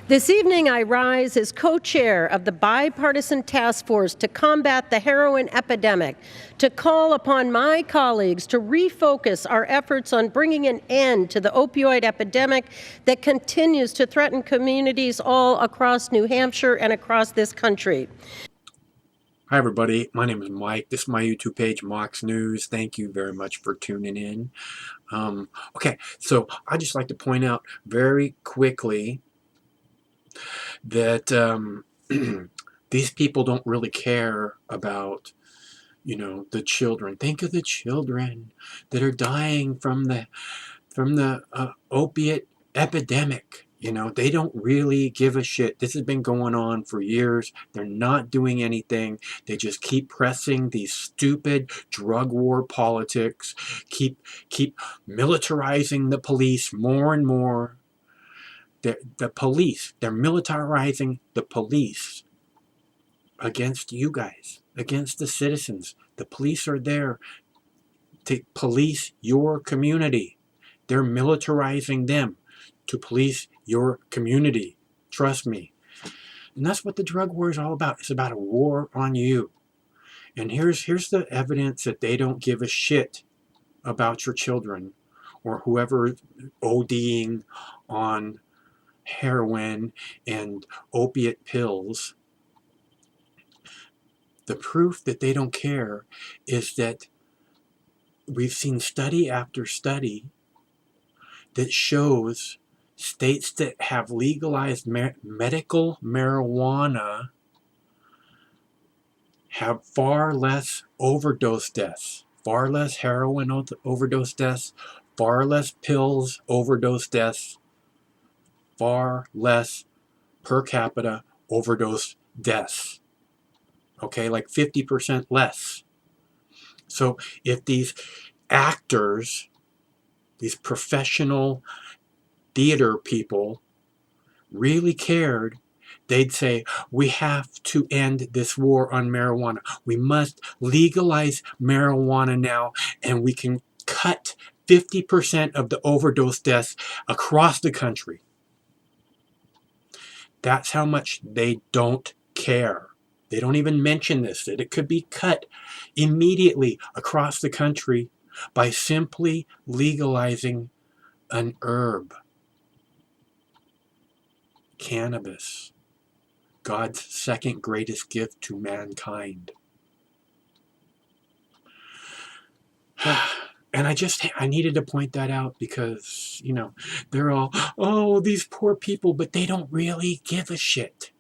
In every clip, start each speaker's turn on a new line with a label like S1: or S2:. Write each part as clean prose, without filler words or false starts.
S1: This evening, I rise as co-chair of the bipartisan task force to combat the heroin epidemic, to call upon my colleagues to refocus our efforts on bringing an end to the opioid epidemic that continues to threaten communities all across New Hampshire and across this country.
S2: Hi everybody, my name is Mike. This is my YouTube page, Mox News. Thank you very much for tuning in. Okay, so I'd just like to point out very quickly that these people don't really care about, the children. Think of the children that are dying from the opiate epidemic. They don't really give a shit. This has been going on for years. They're not doing anything. They just keep pressing these stupid drug war politics, keep militarizing the police more and more. The police, they're militarizing the police against you guys, against the citizens. The police are there to police your community. They're militarizing them to police your community. Trust me. And that's what the drug war is all about. It's about a war on you. And here's the evidence that they don't give a shit about your children or whoever ODing on heroin and opiate pills. The proof that they don't care is that we've seen study after study that shows states that have legalized medical marijuana have far less overdose deaths, far less heroin overdose deaths, far less pills overdose deaths, far less per capita overdose deaths. Okay, like 50% less. So if these actors, these professional theater people really cared, they'd say, we have to end this war on marijuana. We must legalize marijuana now, and we can cut 50% of the overdose deaths across the country. That's how much they don't care. They don't even mention this, that it could be cut immediately across the country by simply legalizing an herb. Cannabis, God's second greatest gift to mankind. And I needed to point that out because, they're all, oh, these poor people, but they don't really give a shit.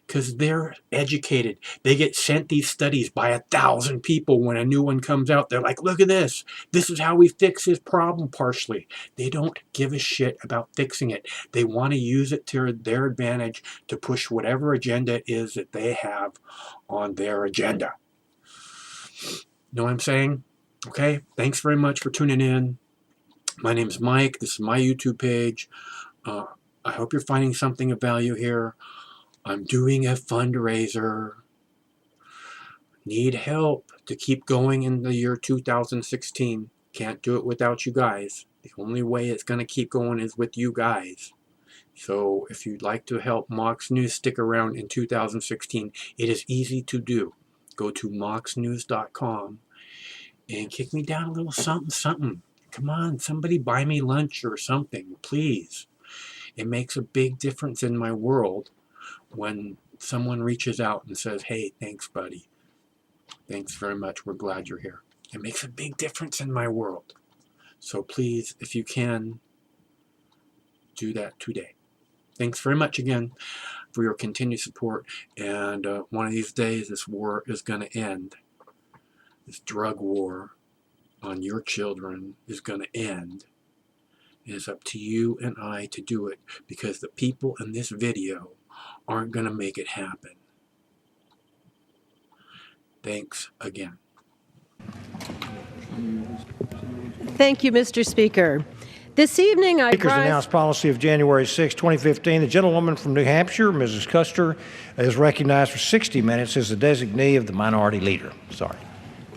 S2: Because they're educated. They get sent these studies by 1,000 people when a new one comes out. They're like, look at this. This is how we fix this problem partially. They don't give a shit about fixing it. They want to use it to their advantage to push whatever agenda it is that they have on their agenda. Know what I'm saying? Okay, thanks very much for tuning in. My name is Mike. This is my YouTube page. I hope you're finding something of value here. I'm doing a fundraiser. Need help to keep going in the year 2016. Can't do it without you guys. The only way it's going to keep going is with you guys. So if you'd like to help Mox News stick around in 2016, it is easy to do. Go to moxnews.com and kick me down a little something. Come on, somebody buy me lunch or something, please. It makes a big difference in my world when someone reaches out and says, hey, thanks, buddy. Thanks very much. We're glad you're here. It makes a big difference in my world. So please, if you can, do that today. Thanks very much again for your continued support. And one of these days, this war is going to end. This drug war on your children is going to end. It is up to you and I to do it because the people in this video aren't going to make it happen. Thanks again.
S1: Thank you, Mr. Speaker. This evening, I
S3: Speaker's announced policy of January 6, 2015. The gentlewoman from New Hampshire, Mrs. Custer, is recognized for 60 minutes as the designee of the minority leader. Sorry.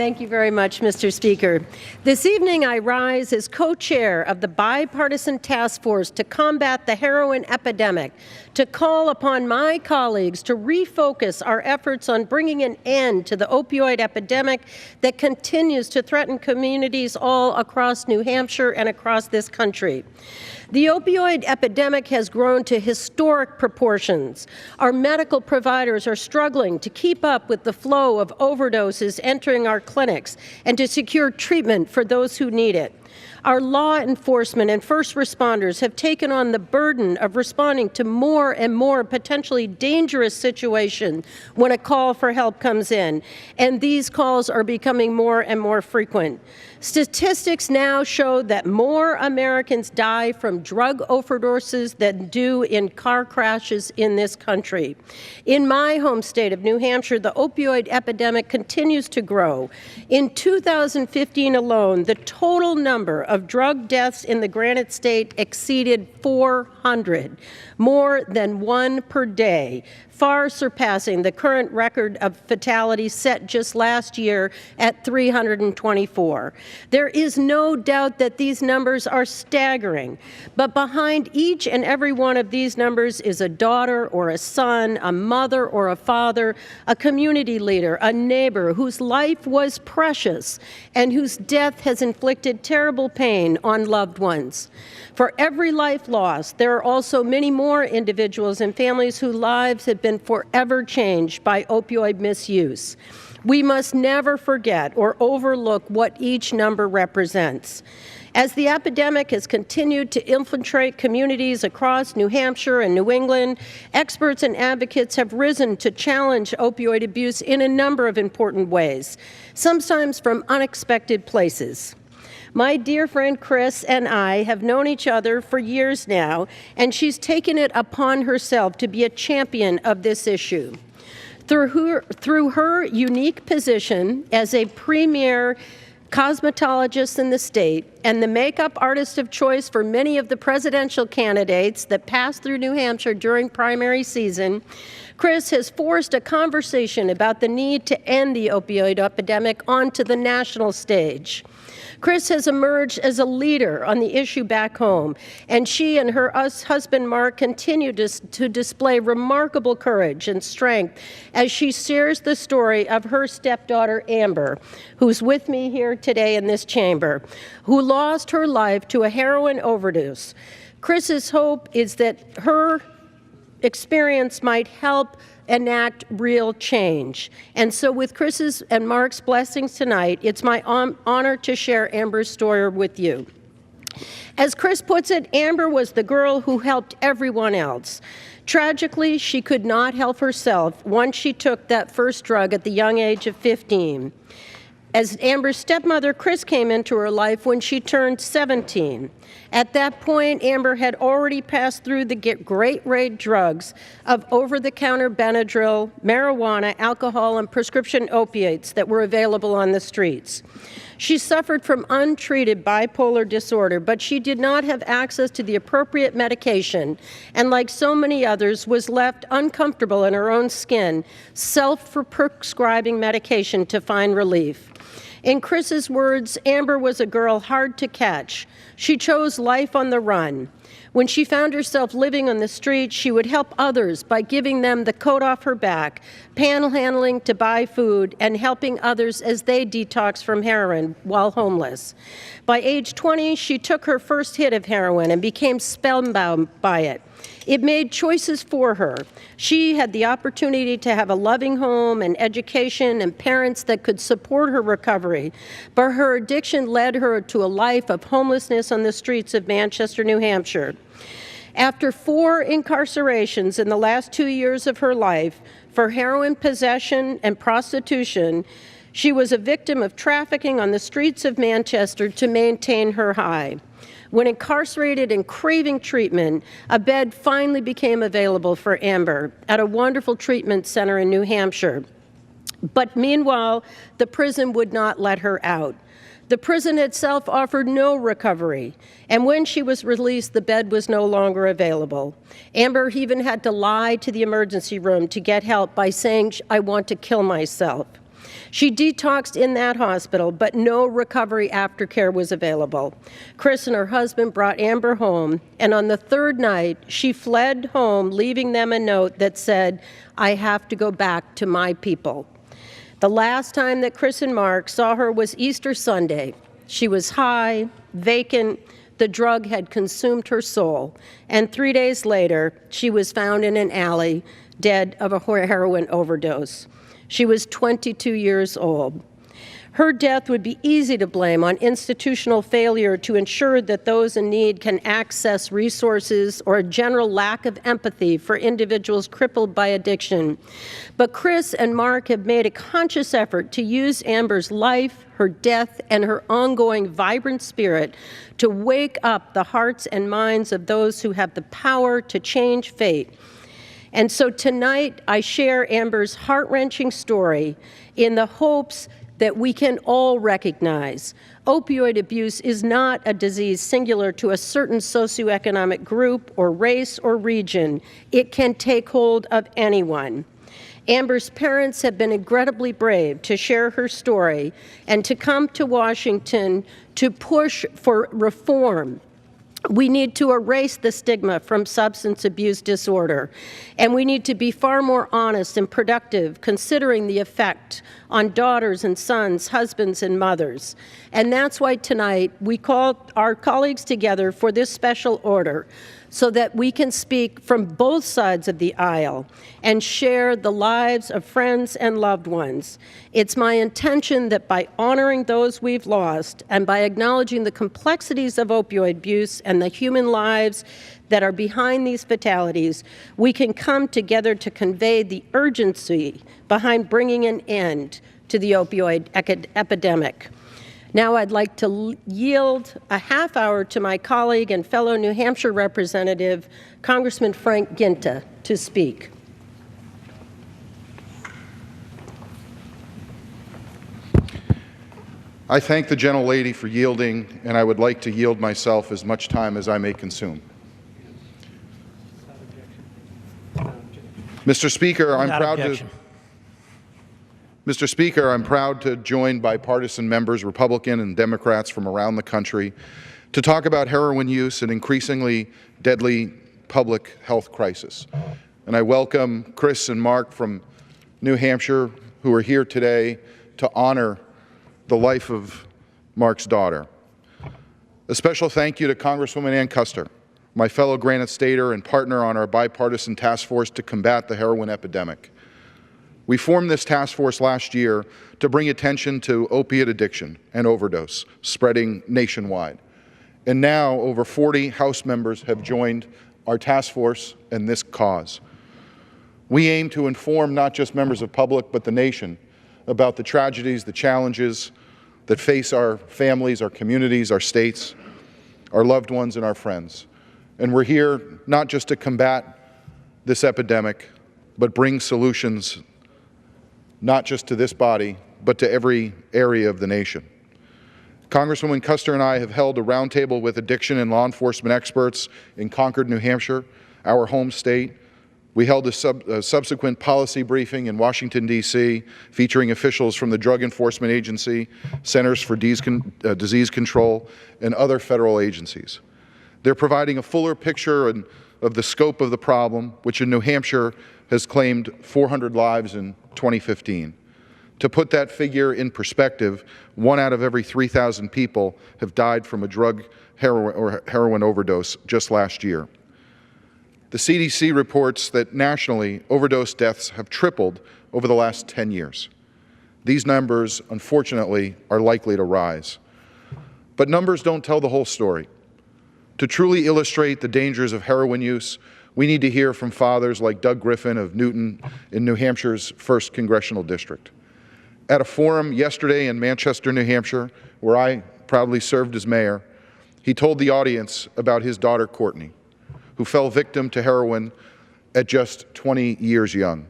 S1: Thank you very much, Mr. Speaker. This evening, I rise as co-chair of the bipartisan task force to combat the heroin epidemic, to call upon my colleagues to refocus our efforts on bringing an end to the opioid epidemic that continues to threaten communities all across New Hampshire and across this country. The opioid epidemic has grown to historic proportions. Our medical providers are struggling to keep up with the flow of overdoses entering our clinics and to secure treatment for those who need it. Our law enforcement and first responders have taken on the burden of responding to more and more potentially dangerous situations when a call for help comes in, and these calls are becoming more and more frequent. Statistics now show that more Americans die from drug overdoses than do in car crashes in this country. In my home state of New Hampshire, the opioid epidemic continues to grow. In 2015 alone, the total number of drug deaths in the Granite State exceeded 400, more than one per day, far surpassing the current record of fatalities set just last year at 324. There is no doubt that these numbers are staggering, but behind each and every one of these numbers is a daughter or a son, a mother or a father, a community leader, a neighbor whose life was precious and whose death has inflicted terrible pain on loved ones. For every life lost, there are also many more individuals and families whose lives have been forever changed by opioid misuse. We must never forget or overlook what each number represents. As the epidemic has continued to infiltrate communities across New Hampshire and New England, experts and advocates have risen to challenge opioid abuse in a number of important ways, sometimes from unexpected places. My dear friend Chris and I have known each other for years now, and she's taken it upon herself to be a champion of this issue. Through her unique position as a premier cosmetologist in the state and the makeup artist of choice for many of the presidential candidates that pass through New Hampshire during primary season, Chris has forced a conversation about the need to end the opioid epidemic onto the national stage. Chris has emerged as a leader on the issue back home, and she and her husband Mark continue to display remarkable courage and strength as she shares the story of her stepdaughter Amber, who's with me here today in this chamber, who lost her life to a heroin overdose. Chris's hope is that her experience might help enact real change. And so with Chris's and Mark's blessings tonight, it's my honor to share Amber's story with you. As Chris puts it, Amber was the girl who helped everyone else. Tragically, she could not help herself once she took that first drug at the young age of 15. As Amber's stepmother, Chris came into her life when she turned 17. At that point, Amber had already passed through the great raid drugs of over-the-counter Benadryl, marijuana, alcohol, and prescription opiates that were available on the streets. She suffered from untreated bipolar disorder, but she did not have access to the appropriate medication, and like so many others, was left uncomfortable in her own skin, self-prescribing medication to find relief. In Chris's words, Amber was a girl hard to catch. She chose life on the run. When she found herself living on the street, she would help others by giving them the coat off her back, panhandling to buy food, and helping others as they detox from heroin while homeless. By age 20, she took her first hit of heroin and became spellbound by it. It made choices for her. She had the opportunity to have a loving home and education and parents that could support her recovery, but her addiction led her to a life of homelessness on the streets of Manchester, New Hampshire. After 4 incarcerations in the last 2 years of her life for heroin possession and prostitution, she was a victim of trafficking on the streets of Manchester to maintain her high. When incarcerated and craving treatment, a bed finally became available for Amber at a wonderful treatment center in New Hampshire. But meanwhile, the prison would not let her out. The prison itself offered no recovery, and when she was released, the bed was no longer available. Amber even had to lie to the emergency room to get help by saying, "I want to kill myself." She detoxed in that hospital, but no recovery aftercare was available. Chris and her husband brought Amber home, and on the third night, she fled home, leaving them a note that said, "I have to go back to my people." The last time that Chris and Mark saw her was Easter Sunday. She was high, vacant, the drug had consumed her soul, and 3 days later, she was found in an alley, dead of a heroin overdose. She was 22 years old. Her death would be easy to blame on institutional failure to ensure that those in need can access resources or a general lack of empathy for individuals crippled by addiction. But Chris and Mark have made a conscious effort to use Amber's life, her death, and her ongoing vibrant spirit to wake up the hearts and minds of those who have the power to change fate. And so tonight, I share Amber's heart-wrenching story in the hopes that we can all recognize opioid abuse is not a disease singular to a certain socioeconomic group or race or region. It can take hold of anyone. Amber's parents have been incredibly brave to share her story and to come to Washington to push for reform. We need to erase the stigma from substance abuse disorder, and we need to be far more honest and productive considering the effect on daughters and sons, husbands and mothers. And that's why tonight we called our colleagues together for this special order so that we can speak from both sides of the aisle and share the lives of friends and loved ones. It's my intention that by honoring those we've lost and by acknowledging the complexities of opioid abuse and the human lives that are behind these fatalities, we can come together to convey the urgency behind bringing an end to the opioid epidemic. Now I'd like to yield a half hour to my colleague and fellow New Hampshire representative, Congressman Frank Ginta, to speak.
S4: I thank the gentlelady for yielding, and I would like to yield myself as much time as I may consume. Mr. Speaker, I'm proud to join bipartisan members, Republican and Democrats from around the country, to talk about heroin use, an increasingly deadly public health crisis. And I welcome Chris and Mark from New Hampshire, who are here today to honor the life of Mark's daughter. A special thank you to Congresswoman Ann Kuster, my fellow Granite Stater and partner on our bipartisan task force to combat the heroin epidemic. We formed this task force last year to bring attention to opiate addiction and overdose spreading nationwide. And now over 40 House members have joined our task force and this cause. We aim to inform not just members of public, but the nation about the tragedies, the challenges that face our families, our communities, our states, our loved ones, and our friends. And we're here not just to combat this epidemic, but bring solutions not just to this body, but to every area of the nation. Congresswoman Kuster and I have held a roundtable with addiction and law enforcement experts in Concord, New Hampshire, our home state. We held a subsequent policy briefing in Washington, D.C., featuring officials from the Drug Enforcement Agency, Centers for Disease Control, and other federal agencies. They're providing a fuller picture of the scope of the problem, which in New Hampshire has claimed 400 lives in 2015. To put that figure in perspective, 1 out of every 3,000 people have died from a heroin overdose just last year. The CDC reports that nationally, overdose deaths have tripled over the last 10 years. These numbers, unfortunately, are likely to rise. But numbers don't tell the whole story. To truly illustrate the dangers of heroin use, we need to hear from fathers like Doug Griffin of Newton in New Hampshire's 1st Congressional District. At a forum yesterday in Manchester, New Hampshire, where I proudly served as mayor, he told the audience about his daughter, Courtney, who fell victim to heroin at just 20 years young.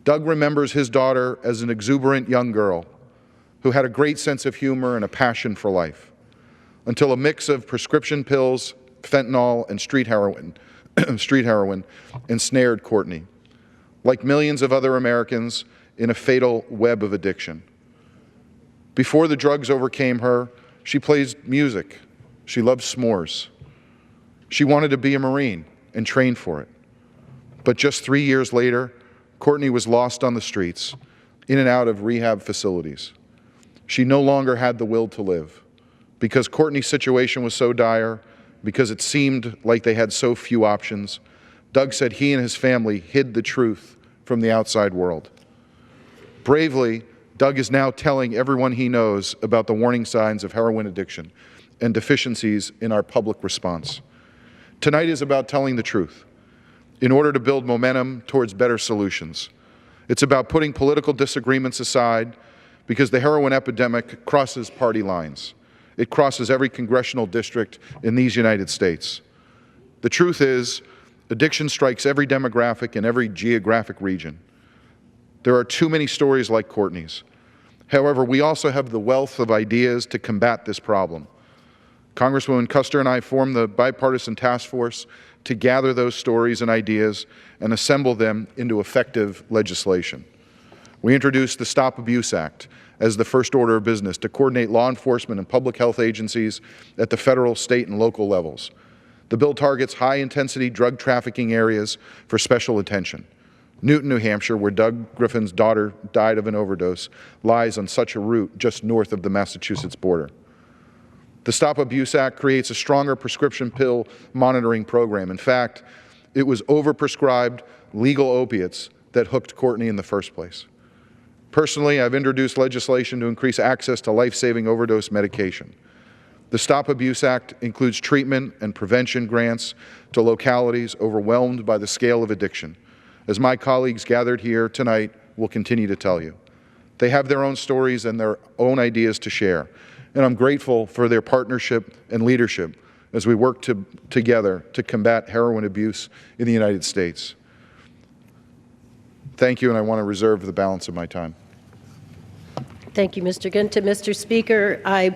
S4: Doug remembers his daughter as an exuberant young girl who had a great sense of humor and a passion for life, until a mix of prescription pills, fentanyl, and street heroin ensnared Courtney. Like millions of other Americans, in a fatal web of addiction. Before the drugs overcame her, she plays music. She loved s'mores. She wanted to be a Marine and trained for it. But just 3 years later, Courtney was lost on the streets, in and out of rehab facilities. She no longer had the will to live. Because Courtney's situation was so dire, because it seemed like they had so few options, Doug said he and his family hid the truth from the outside world. Bravely, Doug is now telling everyone he knows about the warning signs of heroin addiction and deficiencies in our public response. Tonight is about telling the truth in order to build momentum towards better solutions. It's about putting political disagreements aside because the heroin epidemic crosses party lines. It crosses every congressional district in these United States. The truth is, addiction strikes every demographic and every geographic region. There are too many stories like Courtney's. However, we also have the wealth of ideas to combat this problem. Congresswoman Custer and I formed the bipartisan task force to gather those stories and ideas and assemble them into effective legislation. We introduced the Stop Abuse Act as the first order of business to coordinate law enforcement and public health agencies at the federal, state, and local levels. The bill targets high-intensity drug trafficking areas for special attention. Newton, New Hampshire, where Doug Griffin's daughter died of an overdose, lies on such a route just north of the Massachusetts border. The Stop Abuse Act creates a stronger prescription pill monitoring program. In fact, it was overprescribed legal opiates that hooked Courtney in the first place. Personally, I've introduced legislation to increase access to life-saving overdose medication. The Stop Abuse Act includes treatment and prevention grants to localities overwhelmed by the scale of addiction, as my colleagues gathered here tonight will continue to tell you. They have their own stories and their own ideas to share, and I'm grateful for their partnership and leadership as we work together to combat heroin abuse in the United States. Thank you, and I want to reserve the balance of my time.
S1: Thank you, Mr. Ginta. Mr. Speaker, I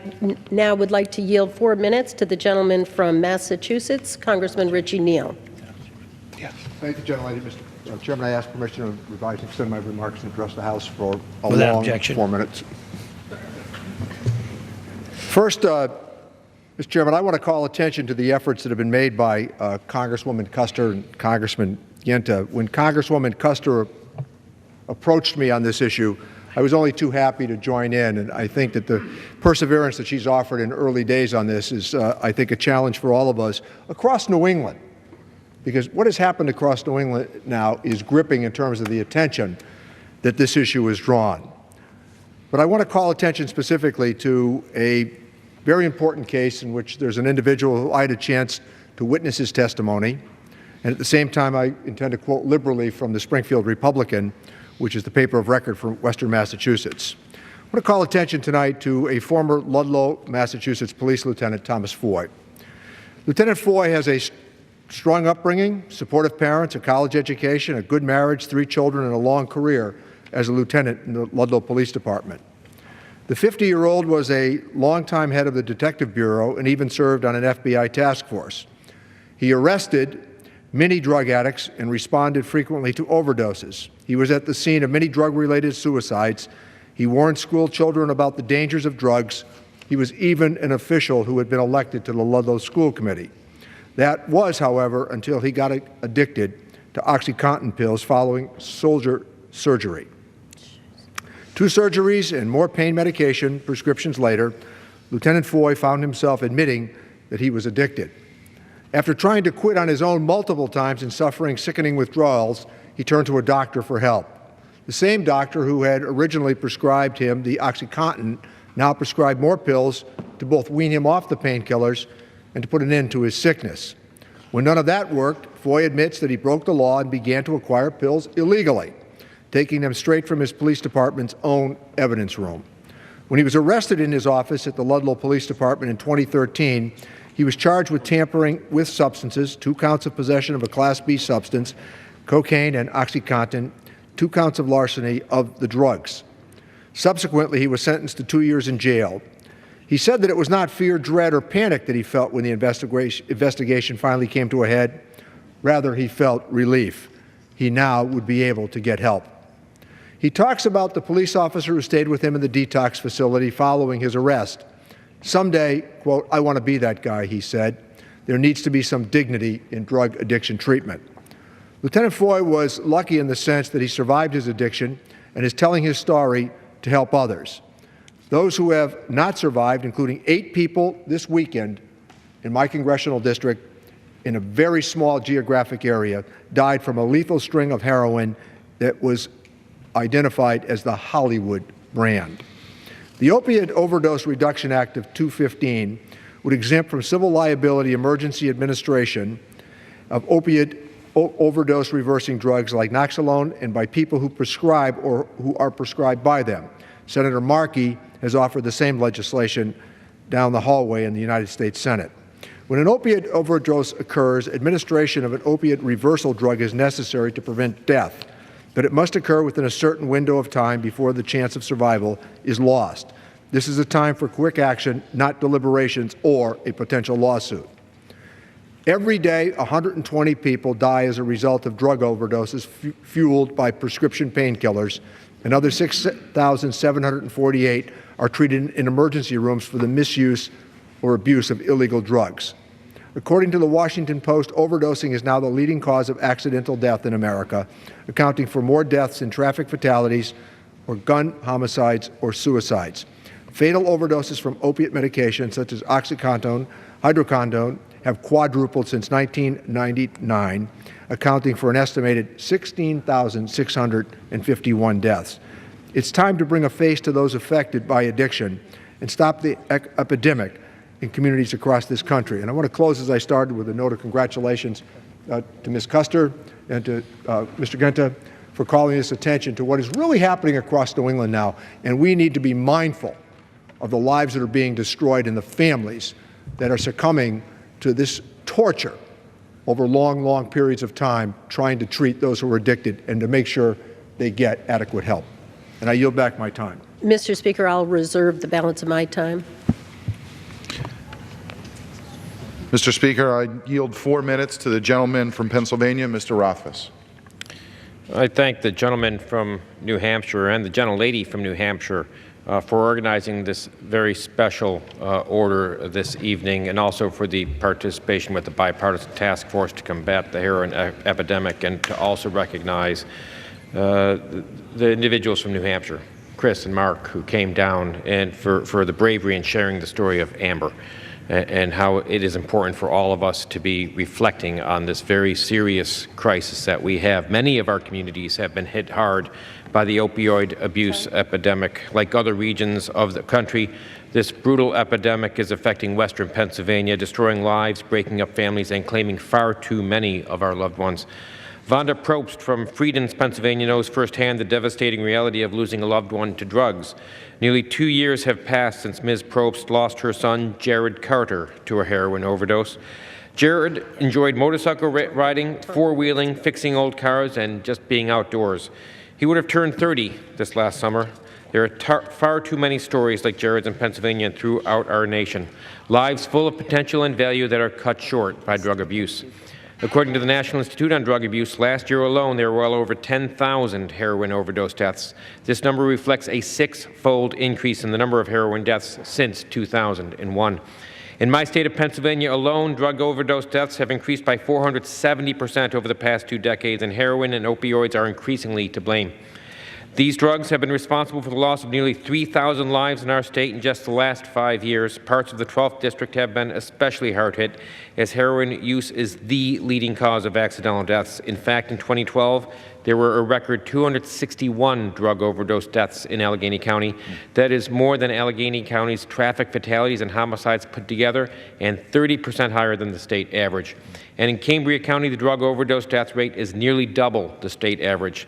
S1: now would like to yield 4 minutes to the gentleman from Massachusetts, Congressman Richie Neal.
S5: Yes. Thank you, gentlelady. Mr. Chairman, I ask permission to revise and extend my remarks and address the House for a
S3: Without
S5: long
S3: objection.
S5: 4 minutes. First, Mr. Chairman, I want to call attention to the efforts that have been made by Congresswoman Custer and Congressman Ginta. When Congresswoman Custer approached me on this issue, I was only too happy to join in, and I think that the perseverance that she's offered in early days on this is, I think, a challenge for all of us across New England. Because what has happened across New England now is gripping in terms of the attention that this issue is drawn. But I want to call attention specifically to a very important case in which there's an individual who I had a chance to witness his testimony, and at the same time I intend to quote liberally from the Springfield Republican, which is the paper of record from Western Massachusetts. I want to call attention tonight to a former Ludlow, Massachusetts Police Lieutenant, Thomas Foy. Lieutenant Foy has a strong upbringing, supportive parents, a college education, a good marriage, 3 children, and a long career as a lieutenant in the Ludlow Police Department. The 50-year-old was a longtime head of the Detective Bureau and even served on an FBI task force. He arrested many drug addicts and responded frequently to overdoses. He was at the scene of many drug-related suicides. He warned school children about the dangers of drugs. He was even an official who had been elected to the Ludlow School Committee. That was, however, until he got addicted to OxyContin pills following soldier surgery. 2 surgeries and more pain medication prescriptions later, Lieutenant Foy found himself admitting that he was addicted. After trying to quit on his own multiple times and suffering sickening withdrawals, he turned to a doctor for help. The same doctor who had originally prescribed him the OxyContin now prescribed more pills to both wean him off the painkillers and to put an end to his sickness. When none of that worked, Foy admits that he broke the law and began to acquire pills illegally, taking them straight from his police department's own evidence room. When he was arrested in his office at the Ludlow Police Department in 2013, he was charged with tampering with substances, 2 counts of possession of a Class B substance, cocaine and OxyContin, 2 counts of larceny of the drugs. Subsequently, he was sentenced to 2 years in jail. He said that it was not fear, dread, or panic that he felt when the investigation finally came to a head. Rather, he felt relief. He now would be able to get help. He talks about the police officer who stayed with him in the detox facility following his arrest. Someday, quote, "I want to be that guy," he said. There needs to be some dignity in drug addiction treatment. Lieutenant Foy was lucky in the sense that he survived his addiction and is telling his story to help others. Those who have not survived, including 8 people this weekend in my congressional district in a very small geographic area, died from a lethal string of heroin that was identified as the Hollywood brand. The Opioid Overdose Reduction Act of 2015 would exempt from civil liability emergency administration of opioid overdose reversing drugs like Naloxone and by people who prescribe or who are prescribed by them. Senator Markey has offered the same legislation down the hallway in the United States Senate. When an opioid overdose occurs, administration of an opioid reversal drug is necessary to prevent death, but it must occur within a certain window of time before the chance of survival is lost. This is a time for quick action, not deliberations or a potential lawsuit. Every day, 120 people die as a result of drug overdoses fueled by prescription painkillers. Another 6,748 are treated in emergency rooms for the misuse or abuse of illegal drugs. According to the Washington Post, overdosing is now the leading cause of accidental death in America, accounting for more deaths in traffic fatalities or gun homicides or suicides. Fatal overdoses from opiate medications such as OxyContin, hydrocodone have quadrupled since 1999, accounting for an estimated 16,651 deaths. It's time to bring a face to those affected by addiction and stop the epidemic in communities across this country. And I want to close as I started with a note of congratulations to Ms. Custer and to Mr. Genta for calling this attention to what is really happening across New England now. And we need to be mindful of the lives that are being destroyed and the families that are succumbing to this torture over long, long periods of time, trying to treat those who are addicted and to make sure they get adequate help. And I yield back my time.
S1: Mr. Speaker, I'll reserve the balance of my time.
S4: Mr. Speaker, I yield 4 minutes to the gentleman from Pennsylvania, Mr. Rothfuss.
S6: I thank the gentleman from New Hampshire and the gentlelady from New Hampshire for organizing this very special order this evening, and also for the participation with the bipartisan task force to combat the heroin epidemic, and to also recognize the individuals from New Hampshire, Chris and Mark, who came down, and for the bravery in sharing the story of Amber, and how it is important for all of us to be reflecting on this very serious crisis that we have. Many of our communities have been hit hard by the opioid abuse epidemic. Like other regions of the country, this brutal epidemic is affecting Western Pennsylvania, destroying lives, breaking up families, and claiming far too many of our loved ones. Vonda Probst from Friedens, Pennsylvania knows firsthand the devastating reality of losing a loved one to drugs. Nearly 2 years have passed since Ms. Probst lost her son, Jared Carter, to a heroin overdose. Jared enjoyed motorcycle riding, four-wheeling, fixing old cars, and just being outdoors. He would have turned 30 this last summer. There are far too many stories like Jared's in Pennsylvania and throughout our nation. Lives full of potential and value that are cut short by drug abuse. According to the National Institute on Drug Abuse, last year alone there were well over 10,000 heroin overdose deaths. This number reflects a 6-fold increase in the number of heroin deaths since 2001. In my state of Pennsylvania alone, drug overdose deaths have increased by 470% over the past 2 decades, and heroin and opioids are increasingly to blame. These drugs have been responsible for the loss of nearly 3,000 lives in our state in just the last 5 years. Parts of the 12th District have been especially hard hit, as heroin use is the leading cause of accidental deaths. In fact, in 2012, there were a record 261 drug overdose deaths in Allegheny County. That is more than Allegheny County's traffic fatalities and homicides put together, and 30% higher than the state average. And in Cambria County, the drug overdose death rate is nearly double the state average.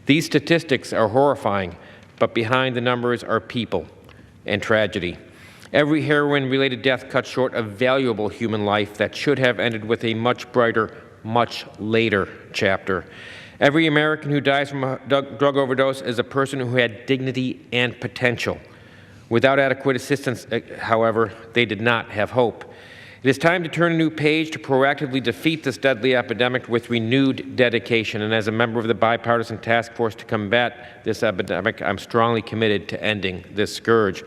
S6: These statistics are horrifying, but behind the numbers are people and tragedy. Every heroin-related death cuts short a valuable human life that should have ended with a much brighter, much later chapter. Every American who dies from a drug overdose is a person who had dignity and potential. Without adequate assistance, however, they did not have hope. It is time to turn a new page to proactively defeat this deadly epidemic with renewed dedication. And as a member of the bipartisan task force to combat this epidemic, I'm strongly committed to ending this scourge.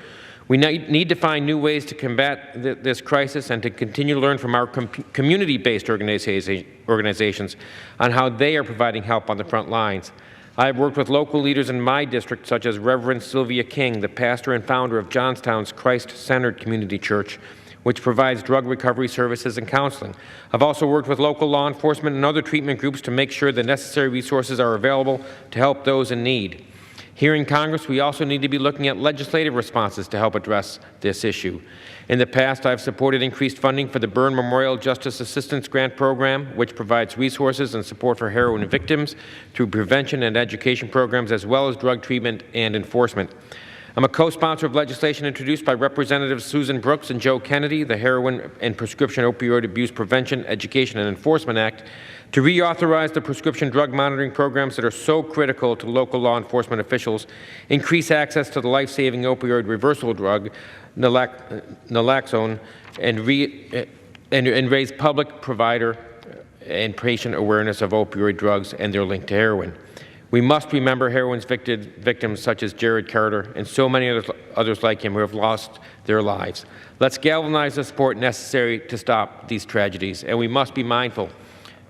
S6: We need to find new ways to combat this crisis and to continue to learn from our community-based organizations on how they are providing help on the front lines. I have worked with local leaders in my district, such as Reverend Sylvia King, the pastor and founder of Johnstown's Christ-Centered Community Church, which provides drug recovery services and counseling. I've also worked with local law enforcement and other treatment groups to make sure the necessary resources are available to help those in need. Here in Congress, we also need to be looking at legislative responses to help address this issue. In the past, I've supported increased funding for the Byrne Memorial Justice Assistance Grant Program, which provides resources and support for heroin victims through prevention and education programs, as well as drug treatment and enforcement. I'm a co-sponsor of legislation introduced by Representatives Susan Brooks and Joe Kennedy, the Heroin and Prescription Opioid Abuse Prevention, Education, and Enforcement Act, to reauthorize the prescription drug monitoring programs that are so critical to local law enforcement officials, increase access to the life-saving opioid reversal drug, naloxone, and raise public, provider, and patient awareness of opioid drugs and their link to heroin. We must remember heroin's victims such as Jared Carter and so many others like him who have lost their lives. Let's galvanize the support necessary to stop these tragedies, and we must be mindful,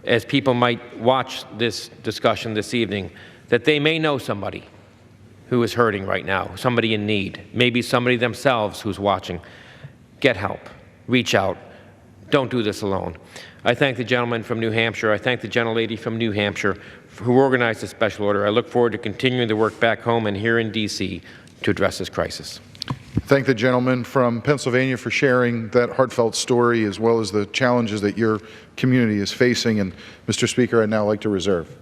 S6: as people might watch this discussion this evening, that they may know somebody who is hurting right now, somebody in need, maybe somebody themselves who's watching. Get help. Reach out. Don't do this alone. I thank the gentleman from New Hampshire. I thank the gentlelady from New Hampshire who organized this special order. I look forward to continuing the work back home and here in D.C. to address this crisis.
S4: Thank the gentleman from Pennsylvania for sharing that heartfelt story as well as the challenges that your community is facing. And Mr. Speaker, I'd now like to reserve.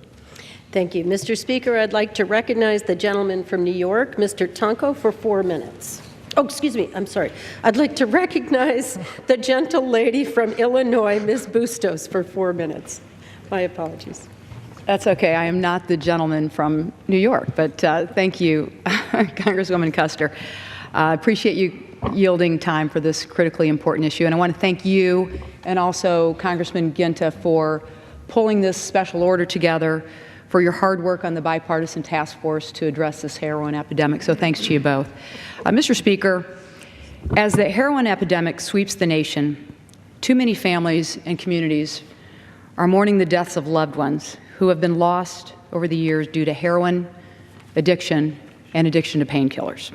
S1: Thank you. Mr. Speaker, I'd like to recognize the gentleman from New York, Mr. Tunko, for 4 minutes. Oh, excuse me, I'm sorry. I'd like to recognize the gentle lady from Illinois, Ms. Bustos, for 4 minutes. My apologies.
S7: That's okay. I am not the gentleman from New York, but thank you, Congresswoman Custer. I appreciate you yielding time for this critically important issue, and I want to thank you and also Congressman Ginta for pulling this special order together, for your hard work on the bipartisan task force to address this heroin epidemic. So thanks to you both. Mr. Speaker, as the heroin epidemic sweeps the nation, too many families and communities are mourning the deaths of loved ones who have been lost over the years due to heroin addiction and addiction to painkillers.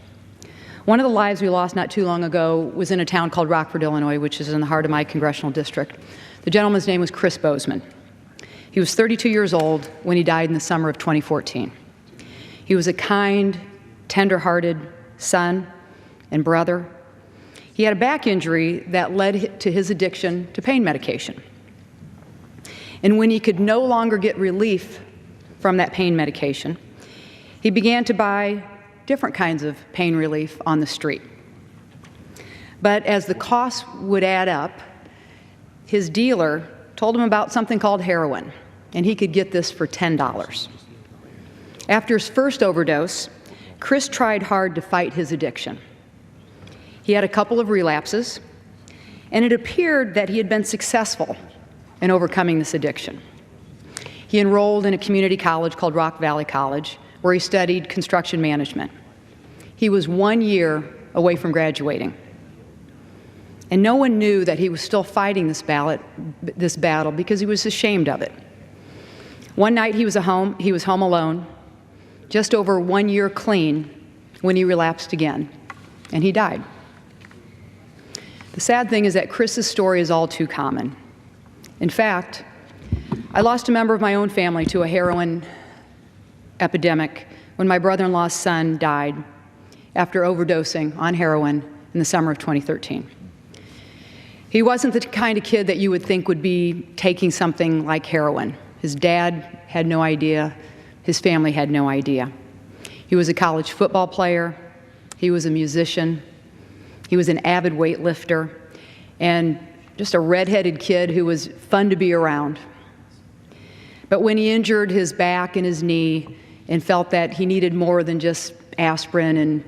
S7: One of the lives we lost not too long ago was in a town called Rockford, Illinois, which is in the heart of my congressional district. The gentleman's name was Chris Bozeman. He was 32 years old when he died in the summer of 2014. He was a kind, tender-hearted son and brother. He had a back injury that led to his addiction to pain medication. And when he could no longer get relief from that pain medication, he began to buy different kinds of pain relief on the street. But as the costs would add up, his dealer told him about something called heroin, and he could get this for $10. After his first overdose, Chris tried hard to fight his addiction. He had a couple of relapses, and it appeared that he had been successful in overcoming this addiction. He enrolled in a community college called Rock Valley College, where he studied construction management. He was 1 year away from graduating. And no one knew that he was still fighting this battle because he was ashamed of it. One night he was home alone, just over 1 year clean, when he relapsed again, and he died. The sad thing is that Chris's story is all too common. In fact, I lost a member of my own family to a heroin epidemic when my brother-in-law's son died after overdosing on heroin in the summer of 2013. He wasn't the kind of kid that you would think would be taking something like heroin. His dad had no idea. His family had no idea. He was a college football player. He was a musician. He was an avid weightlifter and just a redheaded kid who was fun to be around. But when he injured his back and his knee and felt that he needed more than just aspirin and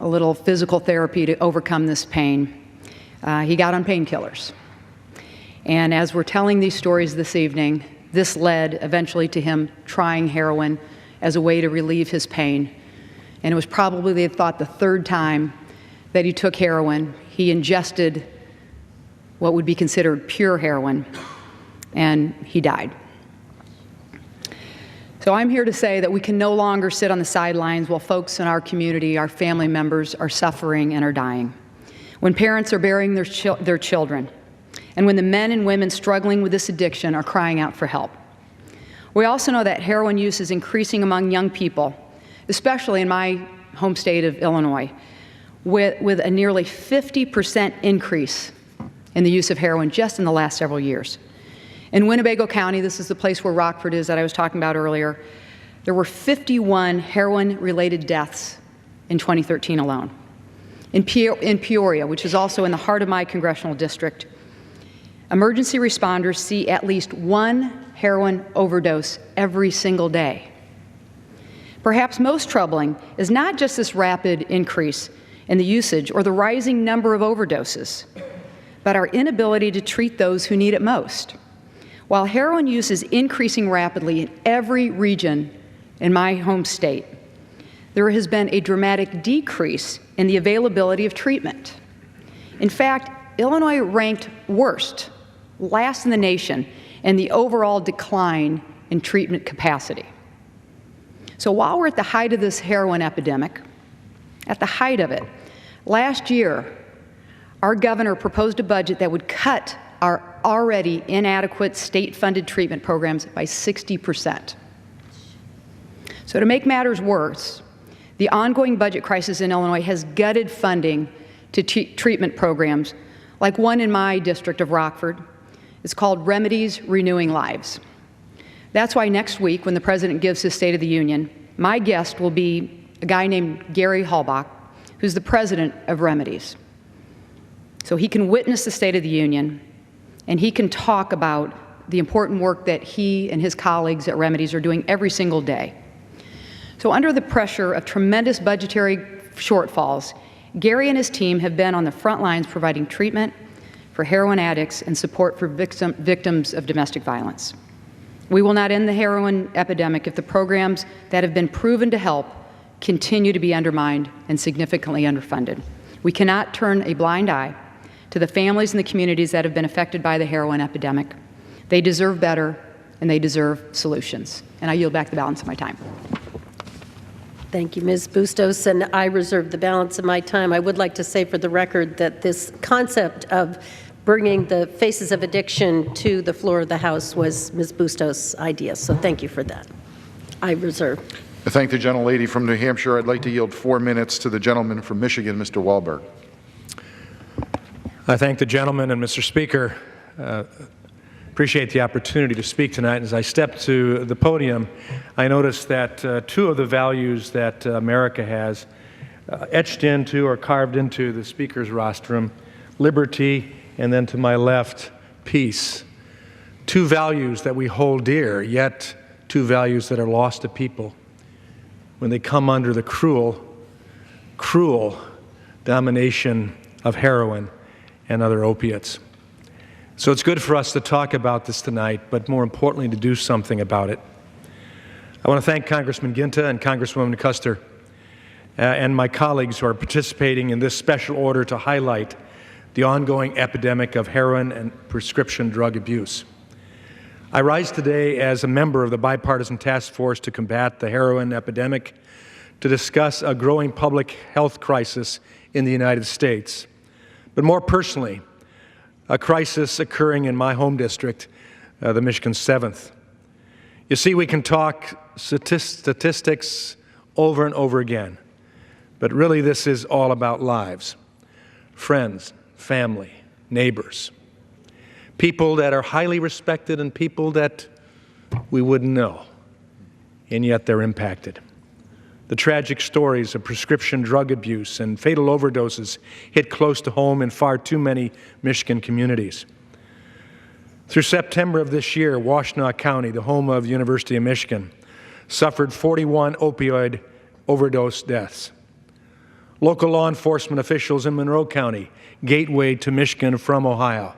S7: a little physical therapy to overcome this pain, He got on painkillers. And as we're telling these stories this evening, this led eventually to him trying heroin as a way to relieve his pain. And it was probably, they thought, the third time that he took heroin. He ingested what would be considered pure heroin, and he died. So I'm here to say that we can no longer sit on the sidelines while folks in our community, our family members, are suffering and are dying. When parents are burying their children, and when the men and women struggling with this addiction are crying out for help. We also know that heroin use is increasing among young people, especially in my home state of Illinois, with a nearly 50% increase in the use of heroin just in the last several years. In Winnebago County, this is the place where Rockford is that I was talking about earlier, there were 51 heroin-related deaths in 2013 alone. In Peoria, which is also in the heart of my congressional district, emergency responders see at least one heroin overdose every single day. Perhaps most troubling is not just this rapid increase in the usage or the rising number of overdoses, but our inability to treat those who need it most. While heroin use is increasing rapidly in every region in my home state, there has been a dramatic decrease in the availability of treatment. In fact, Illinois ranked worst, last in the nation, in the overall decline in treatment capacity. So while we're at the height of this heroin epidemic, at the height of it, last year, our governor proposed a budget that would cut our already inadequate state-funded treatment programs by 60%. So to make matters worse, the ongoing budget crisis in Illinois has gutted funding to treatment programs like one in my district of Rockford. It's called Remedies Renewing Lives. That's why next week, when the President gives his State of the Union, my guest will be a guy named Gary Halbach, who's the president of Remedies. So he can witness the State of the Union, and he can talk about the important work that he and his colleagues at Remedies are doing every single day. So under the pressure of tremendous budgetary shortfalls, Gary and his team have been on the front lines providing treatment for heroin addicts and support for victims of domestic violence. We will not end the heroin epidemic if the programs that have been proven to help continue to be undermined and significantly underfunded. We cannot turn a blind eye to the families and the communities that have been affected by the heroin epidemic. They deserve better, and they deserve solutions. And I yield back the balance of my time.
S1: Thank you, Ms. Bustos, and I reserve the balance of my time. I would like to say for the record that this concept of bringing the faces of addiction to the floor of the House was Ms. Bustos' idea, so thank you for that. I reserve.
S4: I thank the gentlelady from New Hampshire. I'd like to yield 4 minutes to the gentleman from Michigan, Mr. Wahlberg.
S3: I thank the gentleman, and Mr. Speaker, appreciate the opportunity to speak tonight. As I step to the podium, I noticed that two of the values that America has etched into or carved into the Speaker's rostrum, liberty, and then to my left, peace. Two values that we hold dear, yet two values that are lost to people when they come under the cruel, cruel domination of heroin and other opiates. So it's good for us to talk about this tonight, but more importantly, to do something about it. I want to thank Congressman Ginta and Congresswoman Custer and my colleagues who are participating in this special order to highlight the ongoing epidemic of heroin and prescription drug abuse. I rise today as a member of the bipartisan task force to combat the heroin epidemic to discuss a growing public health crisis in the United States, but more personally, a crisis occurring in my home district, the Michigan 7th. You see, we can talk statistics over and over again, but really this is all about lives, friends, family, neighbors, people that are highly respected and people that we wouldn't know, and yet they're impacted. The tragic stories of prescription drug abuse and fatal overdoses hit close to home in far too many Michigan communities. Through September of this year, Washtenaw County, the home of the University of Michigan, suffered 41 opioid overdose deaths. Local law enforcement officials in Monroe County, gateway to Michigan from Ohio,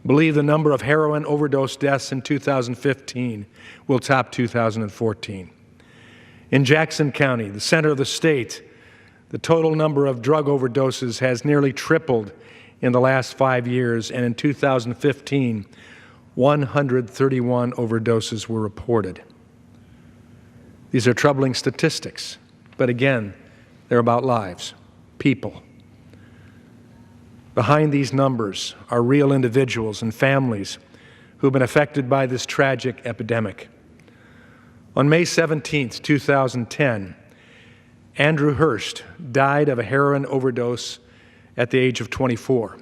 S3: believe the number of heroin overdose deaths in 2015 will top 2014. In Jackson County, the center of the state, the total number of drug overdoses has nearly tripled in the last 5 years, and in 2015, 131 overdoses were reported. These are troubling statistics, but again, they're about lives, people. Behind these numbers are real individuals and families who've been affected by this tragic epidemic. On May 17, 2010, Andrew Hurst died of a heroin overdose at the age of 24.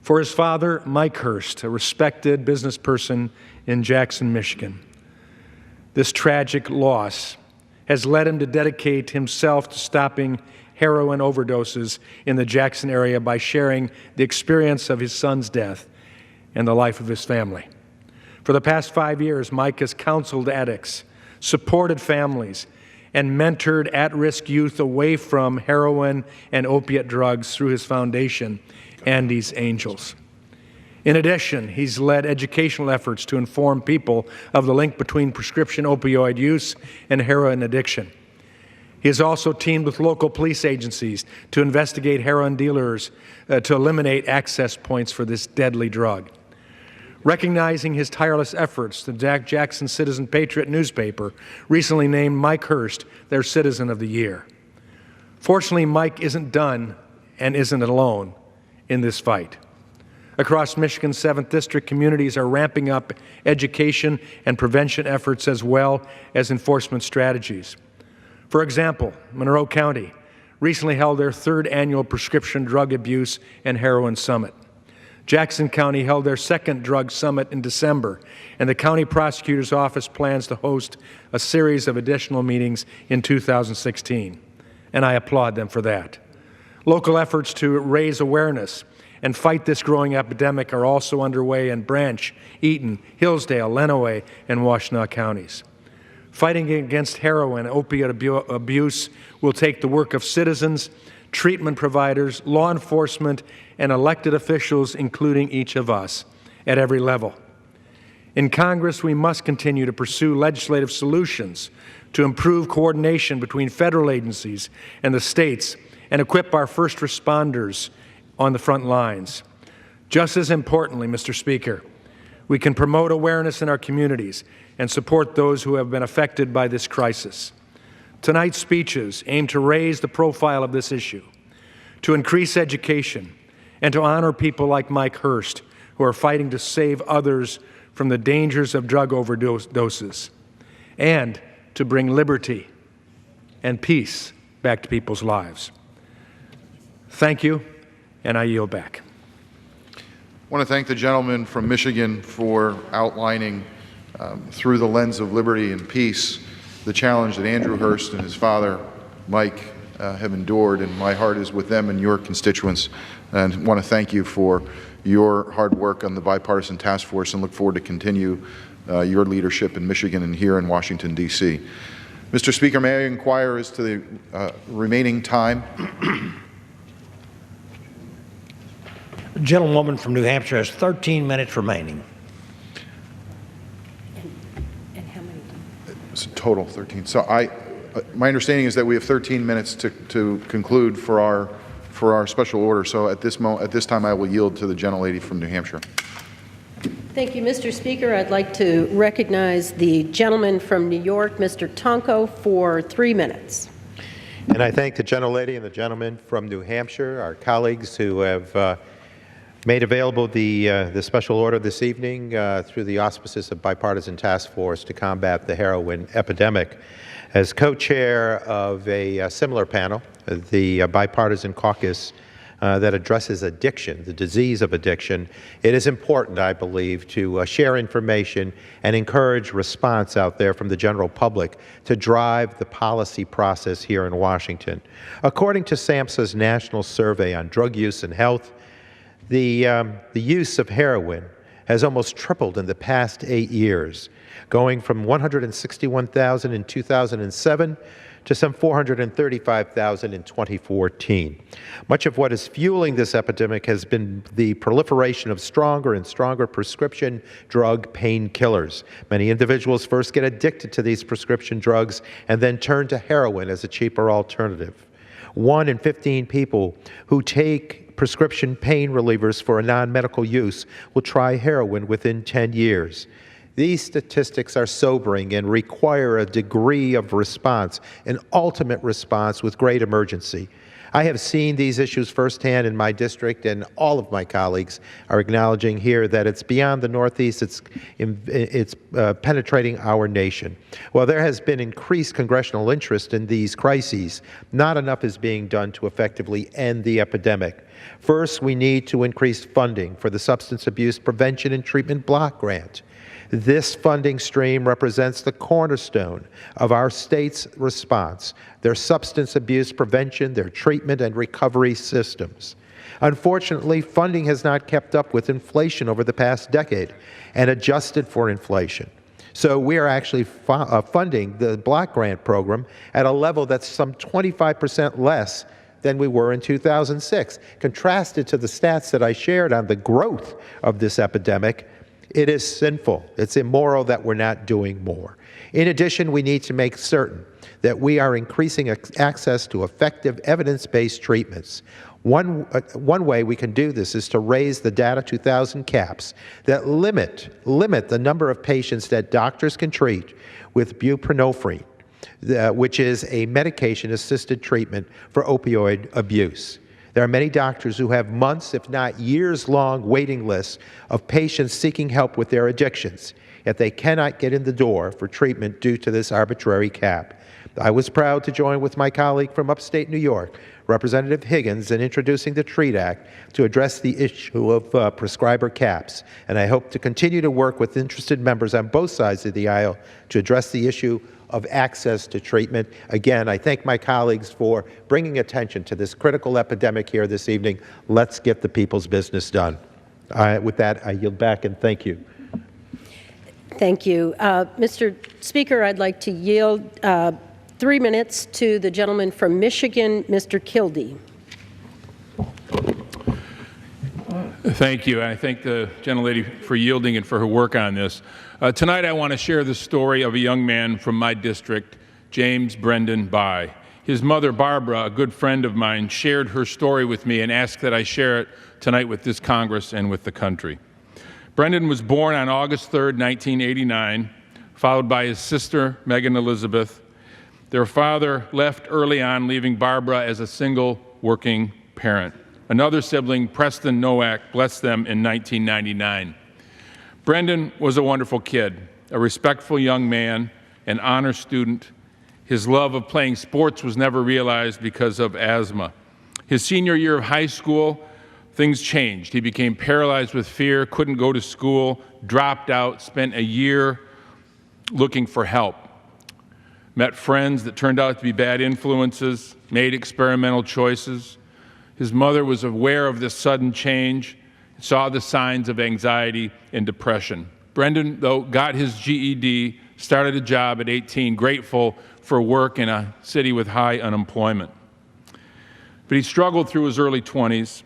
S3: For his father, Mike Hurst, a respected business person in Jackson, Michigan, this tragic loss has led him to dedicate himself to stopping heroin overdoses in the Jackson area by sharing the experience of his son's death and the life of his family. For the past 5 years, Mike has counseled addicts, supported families, and mentored at-risk youth away from heroin and opiate drugs through his foundation, Andy's Angels. In addition, he's led educational efforts to inform people of the link between prescription opioid use and heroin addiction. He has also teamed with local police agencies to investigate heroin dealers to eliminate access points for this deadly drug. Recognizing his tireless efforts, the Jackson Citizen Patriot newspaper recently named Mike Hurst their Citizen of the Year. Fortunately, Mike isn't done and isn't alone in this fight. Across Michigan's 7th District, communities are ramping up education and prevention efforts as well as enforcement strategies. For example, Monroe County recently held their 3rd annual Prescription Drug Abuse and Heroin Summit. Jackson County held their 2nd Drug Summit in December, and the County Prosecutor's Office plans to host a series of additional meetings in 2016, and I applaud them for that. Local efforts to raise awareness and fight this growing epidemic are also underway in Branch, Eaton, Hillsdale, Lenawee, and Washtenaw counties. Fighting against heroin and opiate abuse will take the work of citizens, treatment providers, law enforcement, and elected officials, including each of us, at every level. In Congress, we must continue to pursue legislative solutions to improve coordination between federal agencies and the states and equip our first responders on the front lines. Just as importantly, Mr. Speaker, we can promote awareness in our communities and support those who have been affected by this crisis. Tonight's speeches aim to raise the profile of this issue, to increase education, and to honor people like Mike Hurst, who are fighting to save others from the dangers of drug overdoses, and to bring liberty and peace back to people's lives. Thank you, and I yield back.
S4: I want to thank the gentleman from Michigan for outlining through the lens of liberty and peace the challenge that Andrew Hurst and his father, Mike, have endured, and my heart is with them and your constituents. And I want to thank you for your hard work on the bipartisan task force and look forward to continue your leadership in Michigan and here in Washington, D.C. Mr. Speaker, may I inquire as to the remaining time?
S8: The gentlewoman from New Hampshire has 13 minutes remaining.
S1: And how many?
S4: It's a total 13. So my understanding is that we have 13 minutes to conclude for our special order. So at this time, I will yield to the gentlelady from New Hampshire.
S1: Thank you, Mr. Speaker. I'd like to recognize the gentleman from New York, Mr. Tonko, for 3 minutes.
S9: And I thank the gentlelady and the gentleman from New Hampshire, our colleagues who have made available the special order this evening through the auspices of Bipartisan Task Force to combat the heroin epidemic. As co-chair of a similar panel, the Bipartisan Caucus that addresses addiction, the disease of addiction, it is important, I believe, to share information and encourage response out there from the general public to drive the policy process here in Washington. According to SAMHSA's National Survey on Drug Use and Health, the use of heroin has almost tripled in the past 8 years, going from 161,000 in 2007 to some 435,000 in 2014. Much of what is fueling this epidemic has been the proliferation of stronger and stronger prescription drug painkillers. Many individuals first get addicted to these prescription drugs and then turn to heroin as a cheaper alternative. 1 in 15 people who take prescription pain relievers for a non-medical use will try heroin within 10 years. These statistics are sobering and require a degree of response, an ultimate response with great emergency. I have seen these issues firsthand in my district, and all of my colleagues are acknowledging here that it's beyond the Northeast, it's penetrating our nation. While there has been increased congressional interest in these crises, not enough is being done to effectively end the epidemic. First, we need to increase funding for the Substance Abuse Prevention and Treatment Block Grant. This funding stream represents the cornerstone of our state's response, their substance abuse prevention, their treatment and recovery systems. Unfortunately, funding has not kept up with inflation over the past decade and adjusted for inflation. So we are actually funding the block grant program at a level that's some 25% less than we were in 2006. Contrasted to the stats that I shared on the growth of this epidemic, it is sinful, it's immoral that we're not doing more. In addition, we need to make certain that we are increasing access to effective evidence-based treatments. One way we can do this is to raise the DATA 2000 caps that limit the number of patients that doctors can treat with buprenorphine, which is a medication-assisted treatment for opioid abuse. There are many doctors who have months, if not years-long waiting lists of patients seeking help with their addictions, yet they cannot get in the door for treatment due to this arbitrary cap. I was proud to join with my colleague from upstate New York, Representative Higgins, in introducing the TREAT Act to address the issue of prescriber caps, and I hope to continue to work with interested members on both sides of the aisle to address the issue of access to treatment. Again, I thank my colleagues for bringing attention to this critical epidemic here this evening. Let's get the people's business done. With that, I yield back and thank you.
S1: Thank you. Mr. Speaker, I'd like to yield 3 minutes to the gentleman from Michigan, Mr. Kildee.
S10: Thank you. I thank the gentlelady for yielding and for her work on this. Tonight I want to share the story of a young man from my district, James Brendan By. His mother, Barbara, a good friend of mine, shared her story with me and asked that I share it tonight with this Congress and with the country. Brendan was born on August 3rd, 1989, followed by his sister, Megan Elizabeth. Their father left early on, leaving Barbara as a single working parent. Another sibling, Preston Nowak, blessed them in 1999. Brendan was a wonderful kid, a respectful young man, an honor student. His love of playing sports was never realized because of asthma. His senior year of high school, things changed. He became paralyzed with fear, couldn't go to school, dropped out, spent a year looking for help. Met friends that turned out to be bad influences, made experimental choices. His mother was aware of this sudden change, saw the signs of anxiety and depression. Brendan, though, got his GED, started a job at 18, grateful for work in a city with high unemployment. But he struggled through his early 20s.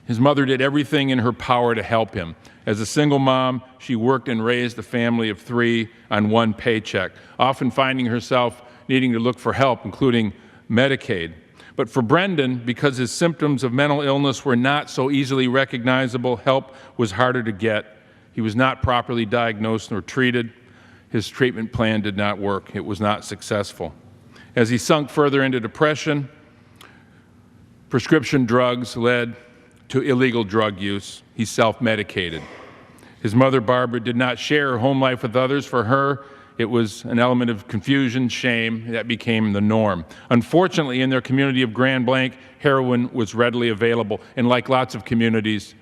S10: His mother did everything in her power to help him. As a single mom, she worked and raised a family of 3 on 1 paycheck, often finding herself needing to look for help, including Medicaid. But for Brendan, because his symptoms of mental illness were not so easily recognizable, help was harder to get. He was not properly diagnosed nor treated. His treatment plan did not work. It was not successful. As he sunk further into depression, prescription drugs led to illegal drug use. He self-medicated. His mother, Barbara, did not share her home life with others. For her, it was an element of confusion, shame, that became the norm. Unfortunately, in their community of Grand Blanc, heroin was readily available, and like lots of communities,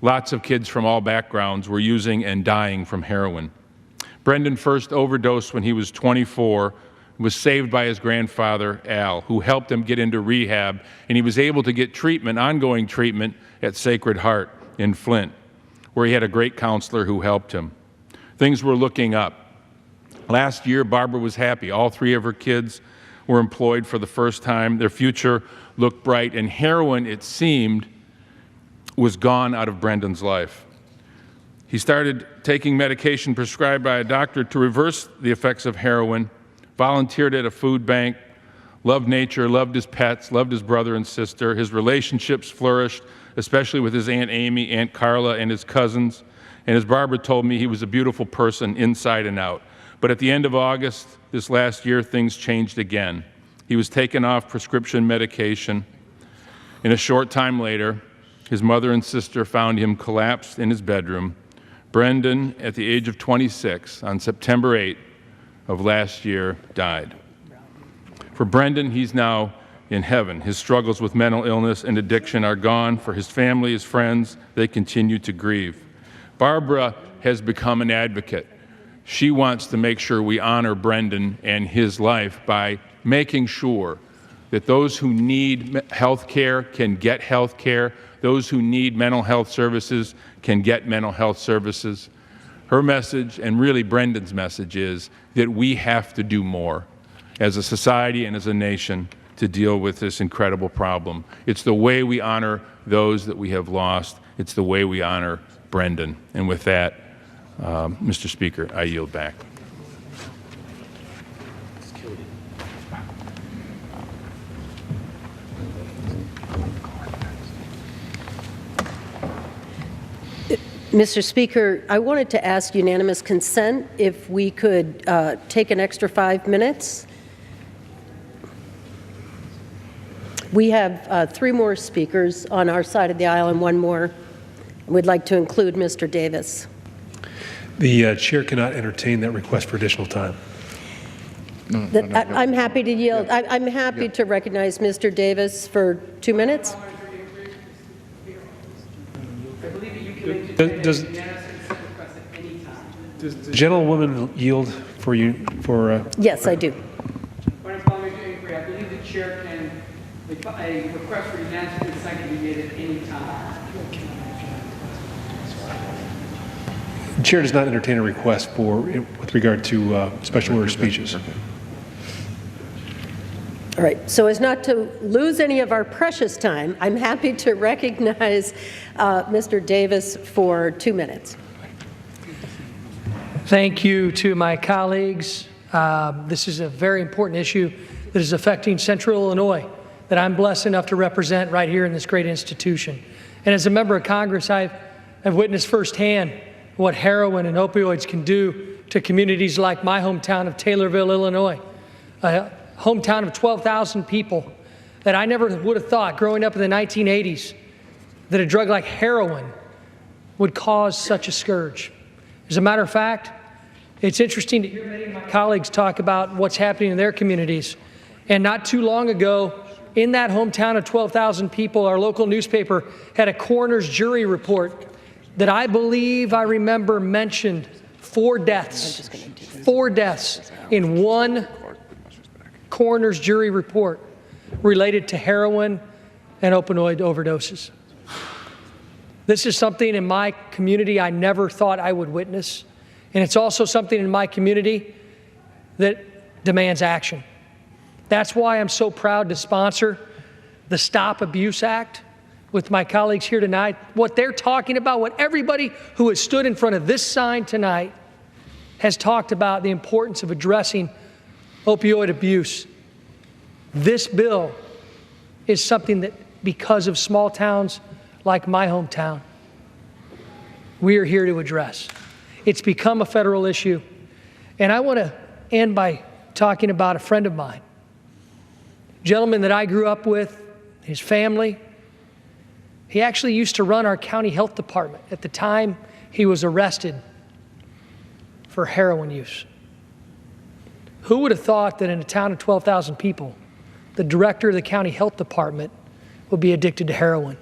S10: lots of kids from all backgrounds were using and dying from heroin. Brendan first overdosed when he was 24, was saved by his grandfather, Al, who helped him get into rehab, and he was able to get treatment, ongoing treatment, at Sacred Heart in Flint. where he had a great counselor who helped him. Things were looking up. Last year, Barbara was happy. All 3 of her kids were employed for the first time. Their future looked bright, and heroin, it seemed, was gone out of Brendan's life. He started taking medication prescribed by a doctor to reverse the effects of heroin, volunteered at a food bank, loved nature, loved his pets, loved his brother and sister. His relationships flourished, especially with his Aunt Amy, Aunt Carla, and his cousins. And as Barbara told me, he was a beautiful person inside and out. But at the end of August this last year, things changed again. He was taken off prescription medication. And a short time later, his mother and sister found him collapsed in his bedroom. Brendan, at the age of 26, on September 8 of last year, died. For Brendan, he's now in heaven. His struggles with mental illness and addiction are gone. For his family, his friends, they continue to grieve. Barbara has become an advocate. She wants to make sure we honor Brendan and his life by making sure that those who need health care can get health care, those who need mental health services can get mental health services. Her message, and really Brendan's message, is that we have to do more as a society and as a nation to deal with this incredible problem. It's the way we honor those that we have lost. It's the way we honor Brendan. And with that, Mr. Speaker, I yield back.
S1: Mr. Speaker, I wanted to ask unanimous consent if we could take an extra 5 minutes. We have 3 more speakers on our side of the aisle and 1 more. We'd like to include Mr. Davis.
S11: The chair cannot entertain that request for additional time.
S1: I'm happy to yield. I'm happy to recognize Mr. Davis for 2 minutes.
S11: Does the gentlewoman yield for you for?
S1: Yes, I do.
S12: Point of parliamentary inquiry. I believe the chair can. A request for unanimous consent can be made at any time.
S11: The chair does not entertain a request for with regard to special order speeches.
S1: All right, so as not to lose any of our precious time, I'm happy to recognize Mr. Davis for 2 minutes.
S13: Thank you to my colleagues. This is a very important issue that is affecting Central Illinois that I'm blessed enough to represent right here in this great institution. And as a member of Congress, I've witnessed firsthand what heroin and opioids can do to communities like my hometown of Taylorville, Illinois. Hometown of 12,000 people that I never would have thought growing up in the 1980s that a drug like heroin would cause such a scourge. As a matter of fact, it's interesting to hear many of my colleagues talk about what's happening in their communities. And not too long ago, in that hometown of 12,000 people, our local newspaper had a coroner's jury report that I believe I remember mentioned 4 deaths. 4 deaths in one coroner's jury report related to heroin and opioid overdoses. This is something in my community I never thought I would witness. And it's also something in my community that demands action. That's why I'm so proud to sponsor the Stop Abuse Act with my colleagues here tonight. What they're talking about, what everybody who has stood in front of this sign tonight has talked about, the importance of addressing opioid abuse. This bill is something that, because of small towns like my hometown, we are here to address. It's become a federal issue. And I want to end by talking about a friend of mine, a gentleman that I grew up with, his family. He actually used to run our county health department at the time he was arrested for heroin use. Who would have thought that in a town of 12,000 people, the director of the county health department would be addicted to heroin?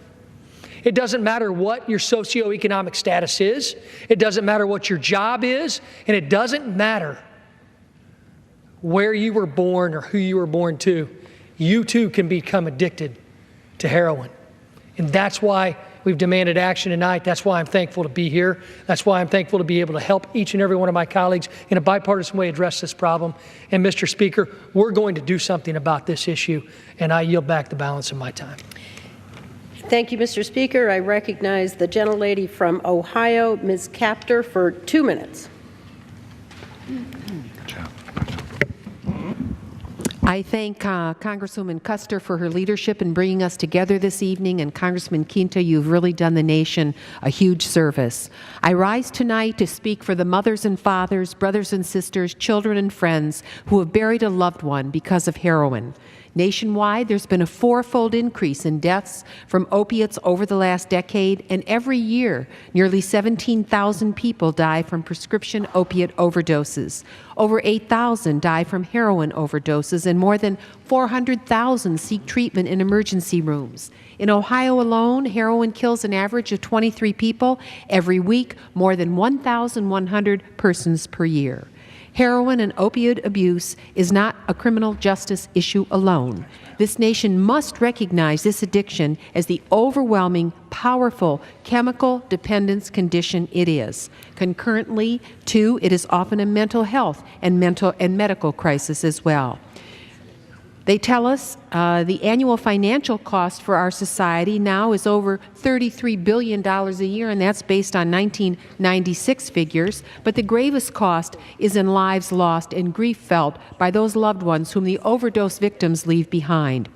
S13: It doesn't matter what your socioeconomic status is. It doesn't matter what your job is. And it doesn't matter where you were born or who you were born to. You too can become addicted to heroin. And that's why We've demanded action tonight. That's why I'm thankful to be here. That's why I'm thankful to be able to help each and every one of my colleagues in a bipartisan way address this problem. And Mr. Speaker, we're going to do something about this issue, and I yield back the balance of my time.
S1: Thank you, Mr. Speaker. I recognize the gentlelady from Ohio, Ms. Kaptur, for 2 minutes.
S14: I thank Congresswoman Custer for her leadership in bringing us together this evening, and Congressman Quinto, you've really done the nation a huge service. I rise tonight to speak for the mothers and fathers, brothers and sisters, children and friends who have buried a loved one because of heroin. Nationwide, there's been a fourfold increase in deaths from opiates over the last decade, and every year, nearly 17,000 people die from prescription opiate overdoses. Over 8,000 die from heroin overdoses, and more than 400,000 seek treatment in emergency rooms. In Ohio alone, heroin kills an average of 23 people every week, more than 1,100 persons per year. Heroin and opioid abuse is not a criminal justice issue alone. This nation must recognize this addiction as the overwhelming, powerful chemical dependence condition it is. Concurrently, too, it is often a mental health and medical crisis as well. They tell us the annual financial cost for our society now is over $33 billion a year, and that's based on 1996 figures. But the gravest cost is in lives lost and grief felt by those loved ones whom the overdose victims leave behind.